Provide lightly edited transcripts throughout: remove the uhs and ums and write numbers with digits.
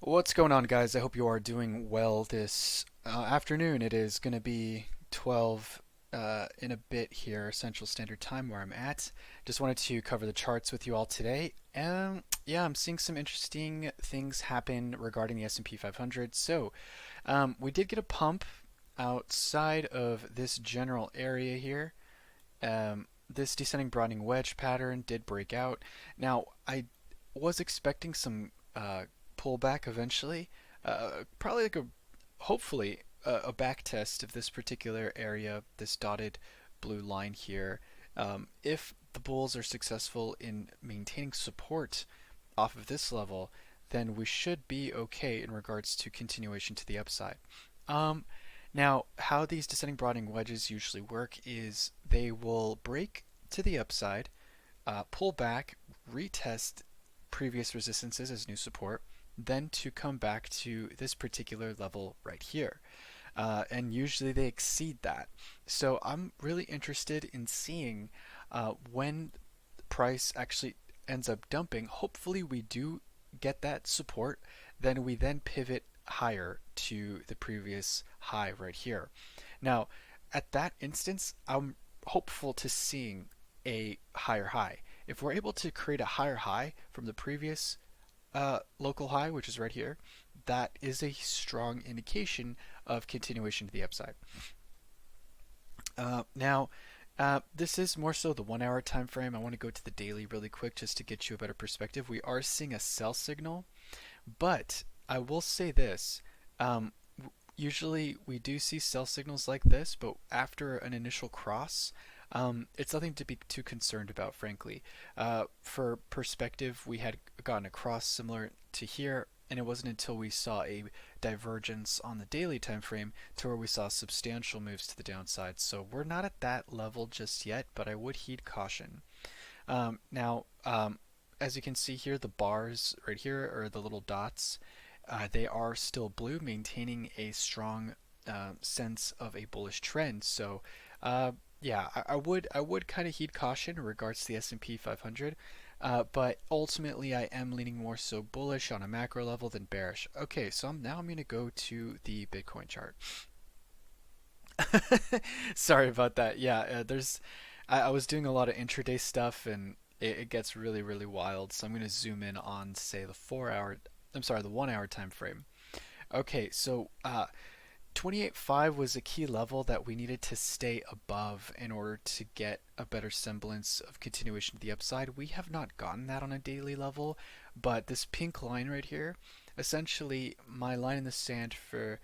What's going on, guys? I hope you are doing well this afternoon. It is going to be 12 in a bit here, Central Standard Time, where I'm at. Just wanted to cover the charts with you all today. And yeah, I'm seeing some interesting things happen regarding the S&P 500. We did get a pump outside of this general area here. This descending broadening wedge pattern did break out. Now, I was expecting some pullback eventually. Probably like hopefully a back test of this particular area, this dotted blue line here. If the bulls are successful in maintaining support off of this level, then we should be okay in regards to continuation to the upside. Um, Now, how these descending broadening wedges usually work is they will break to the upside, pull back, retest previous resistances as new support, then to come back to this particular level right here. And usually they exceed that. So I'm really interested in seeing when the price actually ends up dumping. Hopefully we do get that support, then we then pivot higher to the previous high right here. Now, at that instance, I'm hopeful to seeing a higher high. If we're able to create a higher high from the previous local high, which is right here, that is a strong indication of continuation to the upside. This is more so the 1 hour time frame. I want to go to the daily really quick just to get you a better perspective. We are seeing a sell signal, but I will say this. Usually we do see sell signals like this, but after an initial cross, it's nothing to be too concerned about, frankly. For perspective, we had gotten a cross similar to here, and it wasn't until we saw a divergence on the daily time frame to where we saw substantial moves to the downside. So we're not at that level just yet, but I would heed caution. As you can see here, the bars right here, or the little dots, they are still blue, maintaining a strong sense of a bullish trend. So, yeah, I would kind of heed caution in regards to the S&P 500, but ultimately I am leaning more so bullish on a macro level than bearish. Okay, so now I'm going to go to the Bitcoin chart. Sorry about that. Yeah, I was doing a lot of intraday stuff and it gets really wild. So I'm going to zoom in on, say, the 1 hour time frame. Okay, so 28.5 was a key level that we needed to stay above in order to get a better semblance of continuation to the upside. We have not gotten that on a daily level, but this pink line right here, essentially my line in the sand for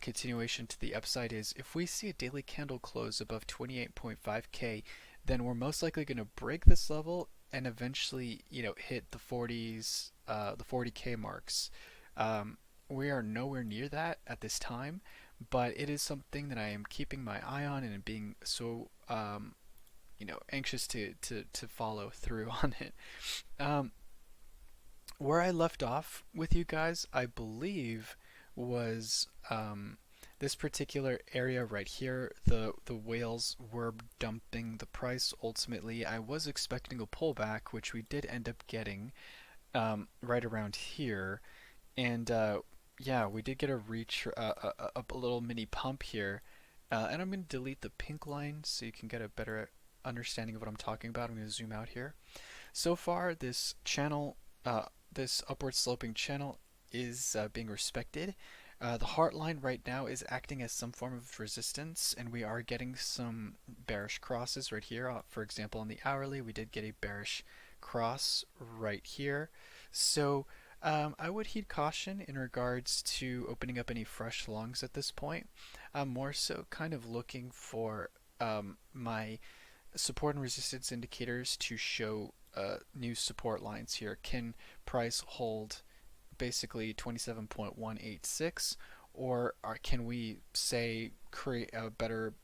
continuation to the upside is if we see a daily candle close above 28.5k, then we're most likely going to break this level and eventually, hit the 40s, the 40k marks. We are nowhere near that at this time, but it is something that I am keeping my eye on and being so anxious to follow through on it. Um, where I left off with you guys, I believe, was this particular area right here. The whales were dumping the price. Ultimately, I was expecting a pullback, which we did end up getting right around here, and yeah, we did get a a little mini pump here. And I'm going to delete the pink line so you can get a better understanding of what I'm talking about. I'm going to zoom out here. So far, this channel, this upward sloping channel, is being respected. The heart line right now is acting as some form of resistance, and we are getting some bearish crosses right here. For example, on the hourly, we did get a bearish cross right here. So I would heed caution in regards to opening up any fresh longs at this point. I'm more so kind of looking for my support and resistance indicators to show new support lines here. Can price hold basically 27.186, or can we say create a better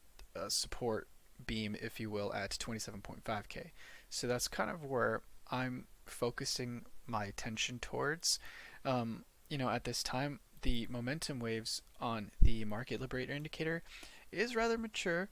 support beam, if you will, at 27.5k? So that's kind of where I'm focusing my attention towards. At this time, the momentum waves on the market liberator indicator is rather mature.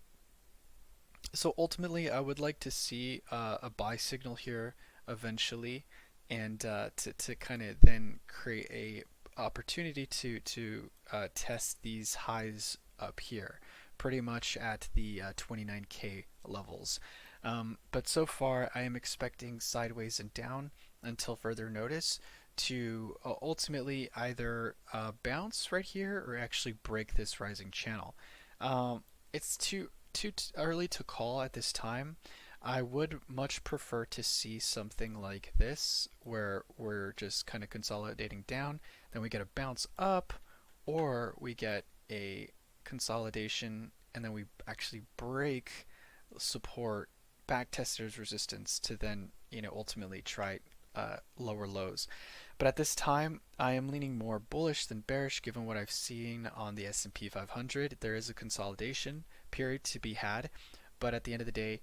So ultimately, I would like to see a buy signal here eventually, and to kind of then create opportunity to test these highs up here, pretty much at the 29K levels. But so far, I am expecting sideways and down until further notice to ultimately either bounce right here or actually break this rising channel. It's too early to call at this time. I would much prefer to see something like this, where we're just kind of consolidating down, then we get a bounce up, or we get a consolidation and then we actually break support, back testers resistance to then ultimately try lower lows. But at this time, I am leaning more bullish than bearish given what I've seen on the S&P 500. There is a consolidation period to be had, but at the end of the day,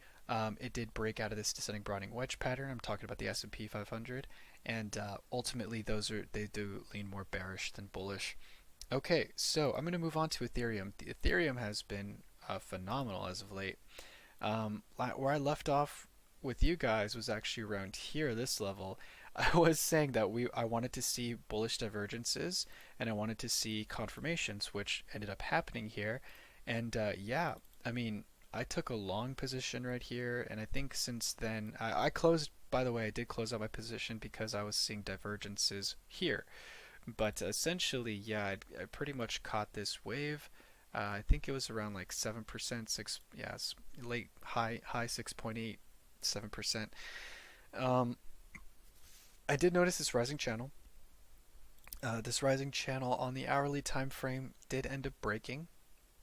it did break out of this descending broadening wedge pattern. I'm talking about the S&P 500, and ultimately they do lean more bearish than bullish. Okay, so I'm going to move on to Ethereum. The Ethereum has been phenomenal as of late. Where I left off with you guys was actually around here, this level. I was saying that I wanted to see bullish divergences and I wanted to see confirmations, which ended up happening here. And yeah, I mean, I took a long position right here, and I think since then I closed. By the way, I did close out my position because I was seeing divergences here. But essentially, yeah, I pretty much caught this wave. I think it was around like 7%, late high 6.8, 7%. Um, I did notice this rising channel. This rising channel on the hourly time frame did end up breaking.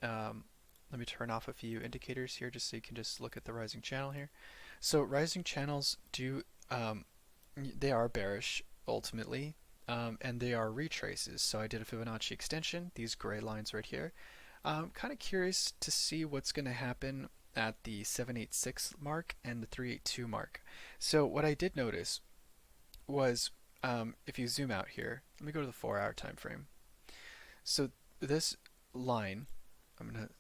Let me turn off a few indicators here just so you can just look at the rising channel here. So rising channels they are bearish ultimately, and they are retraces. So I did a Fibonacci extension, these gray lines right here. I'm kind of curious to see what's going to happen at the 786 mark and the 382 mark. So what I did notice was, if you zoom out here, let me go to the 4-hour time frame. So this line, I'm going to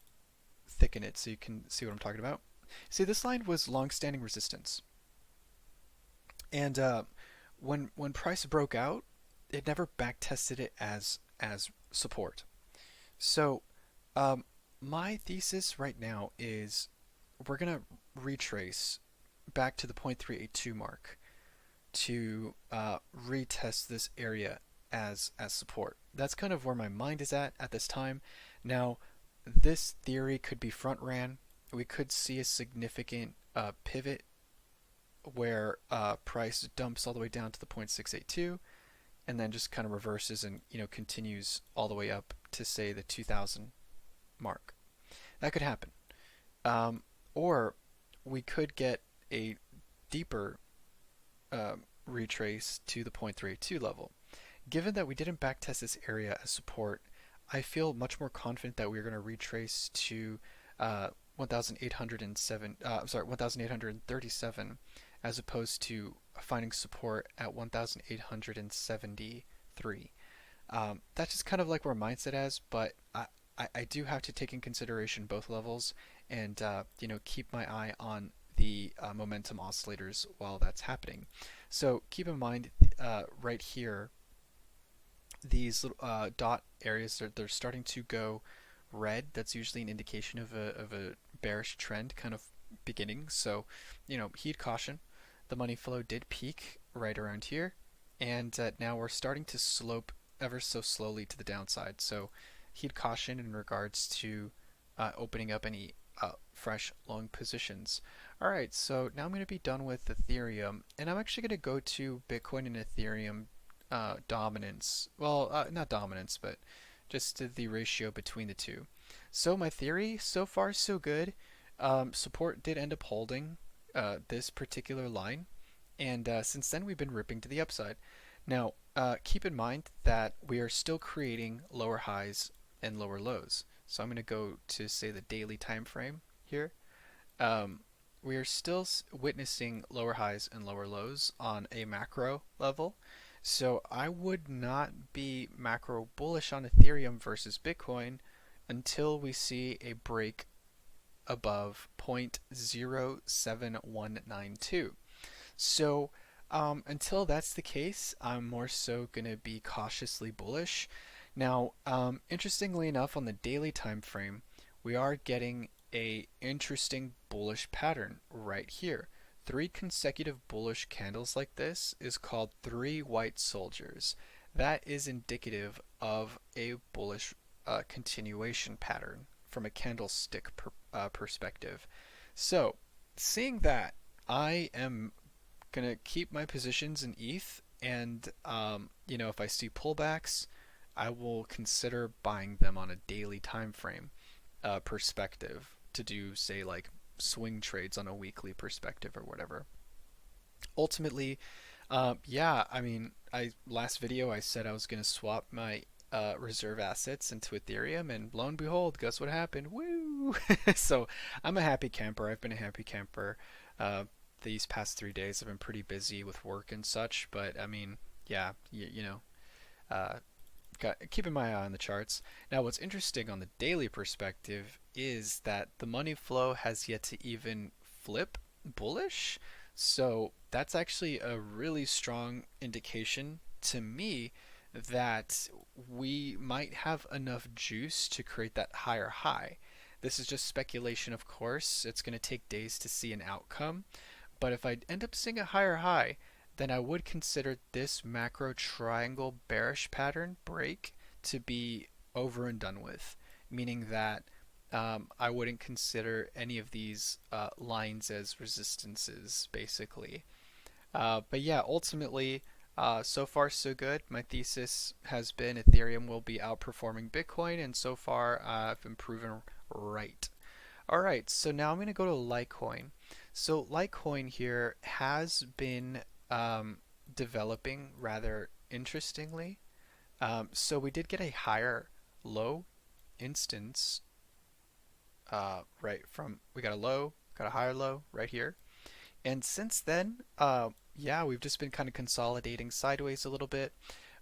thicken it so you can see what I'm talking about. See, this line was long-standing resistance, and when price broke out, it never back tested it as support. So my thesis right now is we're gonna retrace back to the 0.382 mark to retest this area as support. That's kind of where my mind is at this time. Now, this theory could be front ran. We could see a significant pivot where price dumps all the way down to the 0.682 and then just kind of reverses and continues all the way up to say the 2000 mark. That could happen. Or we could get a deeper retrace to the 0.382 level. Given that we didn't backtest this area as support, I feel much more confident that we're going to retrace to 1,837 as opposed to finding support at 1,873. That's just kind of like where mindset is, but I do have to take in consideration both levels and keep my eye on the momentum oscillators while that's happening. So keep in mind right here, these little dot areas, they're starting to go red. That's usually an indication of a bearish trend kind of beginning. So heed caution. The money flow did peak right around here, and now we're starting to slope ever so slowly to the downside. So heed caution in regards to opening up any fresh long positions. Alright, so now I'm going to be done with Ethereum, and I'm actually going to go to Bitcoin and Ethereum dominance. Well, not dominance, but just the ratio between the two. So my theory, so far so good. Support did end up holding this particular line, and since then we've been ripping to the upside. Now, keep in mind that we are still creating lower highs and lower lows. So I'm going to go to say the daily time frame here. We are still witnessing lower highs and lower lows on a macro level. So I would not be macro bullish on Ethereum versus Bitcoin until we see a break above 0.07192. So Until that's the case, I'm more so going to be cautiously bullish. Now, interestingly enough, on the daily time frame, we are getting a interesting bullish pattern right here. Three consecutive bullish candles like this is called three white soldiers. That is indicative of a bullish continuation pattern from a candlestick perspective. So, seeing that, I am gonna keep my positions in ETH, and if I see pullbacks, I will consider buying them on a daily time frame perspective to do, say, like swing trades on a weekly perspective or whatever. Ultimately, yeah, I mean, I last video I said I was gonna swap my reserve assets into Ethereum, and lo and behold, guess what happened? Woo! So I'm a happy camper. I've been a happy camper. Uh, these past 3 days I've been pretty busy with work and such, but I mean, yeah, uh, keeping my eye on the charts. Now, what's interesting on the daily perspective is that the money flow has yet to even flip bullish. So that's actually a really strong indication to me that we might have enough juice to create that higher high. This is just speculation, of course. It's going to take days to see an outcome. But if I end up seeing a higher high, then I would consider this macro triangle bearish pattern break to be over and done with, meaning that I wouldn't consider any of these lines as resistances, basically. But yeah, ultimately, so far so good. My thesis has been Ethereum will be outperforming Bitcoin, and so far I've been proven right. All right, so now I'm going to go to Litecoin. So Litecoin here has been um, developing rather interestingly. So we did get a higher low instance, right from we got a low, got a higher low right here, and since then, yeah, we've just been kind of consolidating sideways a little bit.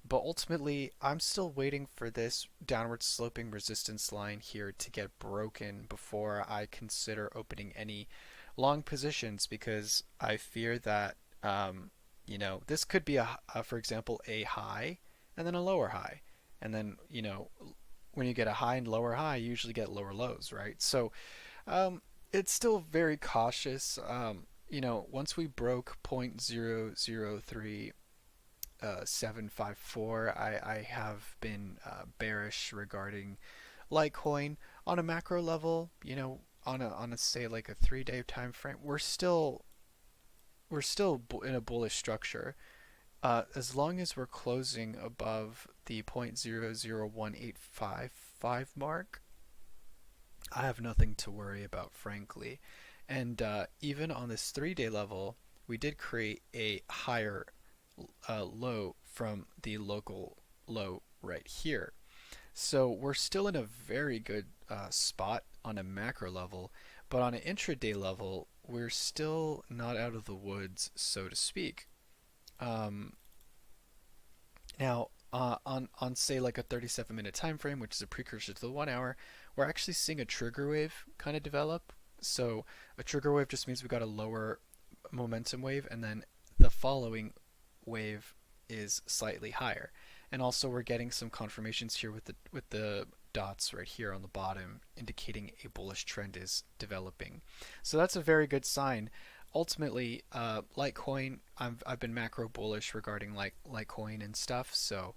But ultimately, I'm still waiting for this downward sloping resistance line here to get broken before I consider opening any long positions, because I fear that this could be for example, a high and then a lower high, and then when you get a high and lower high, you usually get lower lows, right? So um, it's still very cautious. Once we broke 0.003 754, I have been bearish regarding Litecoin on a macro level. On a say like a 3 day time frame, we're still in a bullish structure. As long as we're closing above the 0.001855 mark, I have nothing to worry about, frankly. And even on this 3 day level, we did create a higher low from the local low right here. So we're still in a very good spot on a macro level, but on an intraday level, we're still not out of the woods, so to speak. Um, Now, on say like a 37-minute time frame, which is a precursor to the 1 hour, we're actually seeing a trigger wave kind of develop. So a trigger wave just means we got a lower momentum wave, and then the following wave is slightly higher. And also we're getting some confirmations here with the dots right here on the bottom indicating a bullish trend is developing. So that's a very good sign. Ultimately, Litecoin, I've been macro bullish regarding Litecoin and stuff. So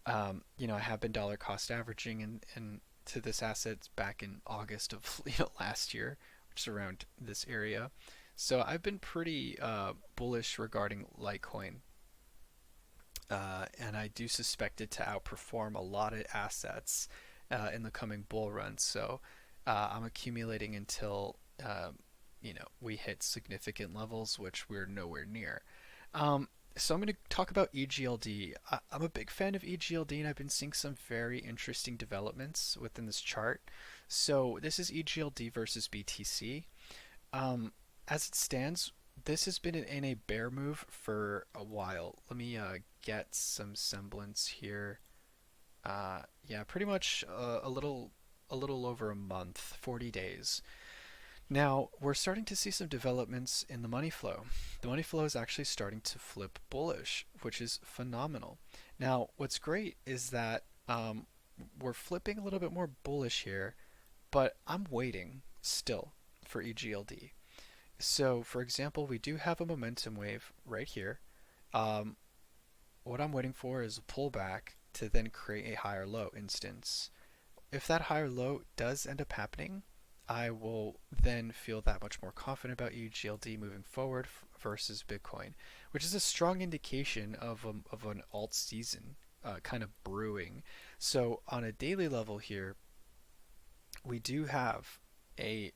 I have been dollar cost averaging and to this asset back in August of last year, which is around this area. So I've been pretty bullish regarding Litecoin, and I do suspect it to outperform a lot of assets in the coming bull run. So I'm accumulating until we hit significant levels, which we're nowhere near. So I'm going to talk about EGLD. I'm a big fan of EGLD, and I've been seeing some very interesting developments within this chart. So this is EGLD versus BTC. As it stands, this has been in a bear move for a while. Let me get some semblance here. Yeah, pretty much a little over a month, 40 days. Now, we're starting to see some developments in the money flow. The money flow is actually starting to flip bullish, which is phenomenal. Now, what's great is that we're flipping a little bit more bullish here, but I'm waiting still for EGLD. So, for example, we do have a momentum wave right here. Um, what I'm waiting for is a pullback to then create a higher low instance. If that higher low does end up happening, I will then feel that much more confident about EGLD moving forward versus Bitcoin, which is a strong indication of an alt season kind of brewing. So on a daily level here, we do have a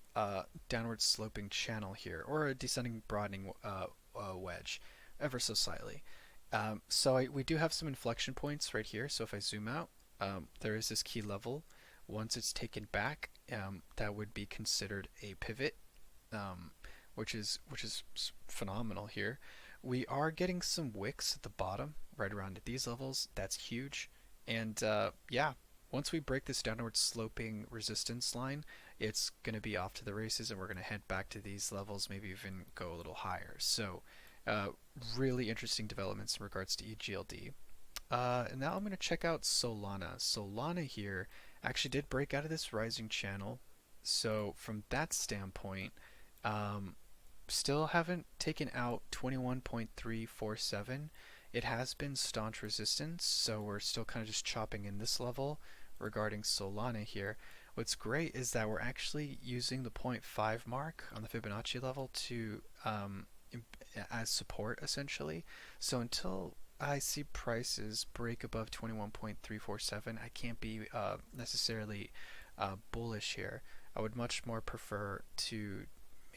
downward sloping channel here, or a descending broadening wedge, ever so slightly. We do have some inflection points right here. So if I zoom out, there is this key level. Once it's taken back, that would be considered a pivot, um, which is phenomenal here. We are getting some wicks at the bottom, right around at these levels. That's huge, and yeah, once we break this downward sloping resistance line, it's going to be off to the races, and we're going to head back to these levels, maybe even go a little higher. So, uh, really interesting developments in regards to EGLD. And now I'm going to check out Solana. Solana here actually did break out of this rising channel. So from that standpoint, um, still haven't taken out 21.347. It has been staunch resistance, so we're still kind of just chopping in this level regarding Solana here. What's great is that we're actually using the zero point 0.5 mark on the Fibonacci level to as support essentially. So until I see prices break above 21.347, I can't be necessarily bullish here. I would much more prefer to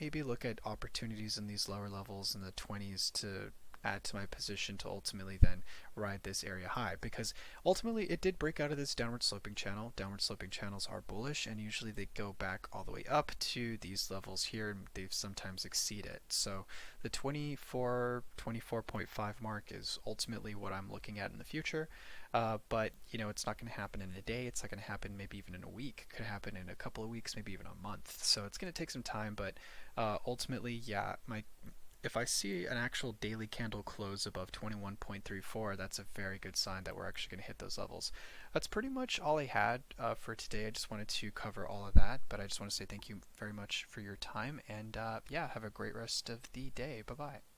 maybe look at opportunities in these lower levels in the 20s to add to my position to ultimately then ride this area high, because ultimately it did break out of this downward sloping channel. Downward sloping channels are bullish, and usually they go back all the way up to these levels here, and they've sometimes exceed it. So the 24.5 mark is ultimately what I'm looking at in the future. But it's not going to happen in a day. It's not going to happen maybe even in a week. It could happen in a couple of weeks, maybe even a month. So it's going to take some time, but ultimately, yeah, my if I see an actual daily candle close above 21.34, that's a very good sign that we're actually going to hit those levels. That's pretty much all I had for today. I just wanted to cover all of that, but I just want to say thank you very much for your time, and yeah, have a great rest of the day. Bye bye.